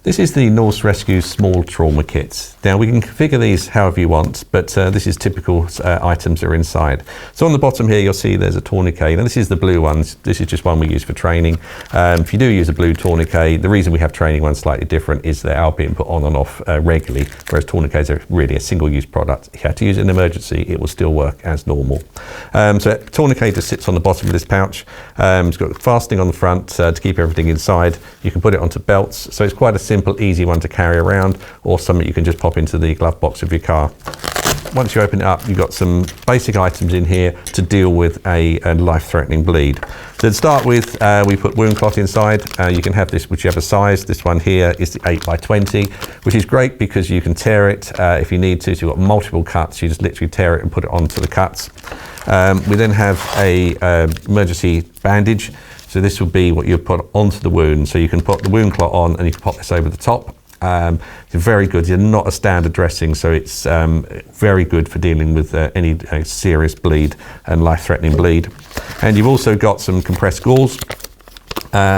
This is the Norse Rescue Small Trauma Kit. Now we can configure these however you want, but this is typical items that are inside. So on the bottom here you'll see there's a tourniquet. Now this is the blue ones. This is just one we use for training. If you do use a blue tourniquet, the reason we have training ones slightly different is they are being put on and off regularly, whereas tourniquets are really a single-use product. If you had to use it in an emergency, it will still work as normal. So a tourniquet just sits on the bottom of this pouch. It's got fastening on the front to keep everything inside. You can put it onto belts, so it's quite a simple, easy one to carry around, or something you can just pop into the glove box of your car. Once you open it up, you've got some basic items in here to deal with a life-threatening bleed. So to start with, we put WoundClot inside. You can have this whichever size. This one here is the 8x20, which is great because you can tear it if you need to. So you've got multiple cuts. You just literally tear it and put it onto the cuts. We then have a emergency bandage. So this will be what you put onto the wound. So you can put the WoundClot on and you can pop this over the top. It's very good. It's not a standard dressing, so it's very good for dealing with any serious bleed and life-threatening bleed. And you've also got some compressed gauze,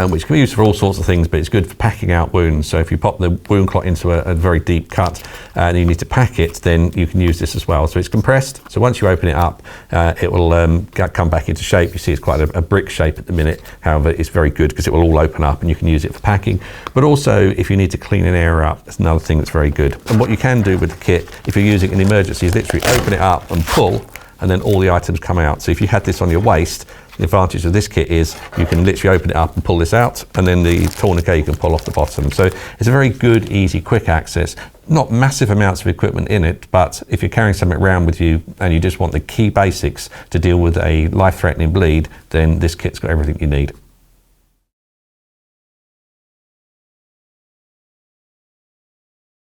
which can be used for all sorts of things, but it's good for packing out wounds. So if you pop the WoundClot into a very deep cut and you need to pack it, then you can use this as well. So it's compressed, so once you open it up, it will come back into shape. You see it's quite a brick shape at the minute. However, it's very good because it will all open up and you can use it for packing. But also, if you need to clean an area up, that's another thing that's very good. And what you can do with the kit, if you're using it in emergency, is literally open it up and pull, and then all the items come out. So if you had this on your waist, the advantage of this kit is you can literally open it up and pull this out, and then the tourniquet you can pull off the bottom. So it's a very good, easy, quick access. Not massive amounts of equipment in it, but if you're carrying something around with you and you just want the key basics to deal with a life-threatening bleed, then this kit's got everything you need.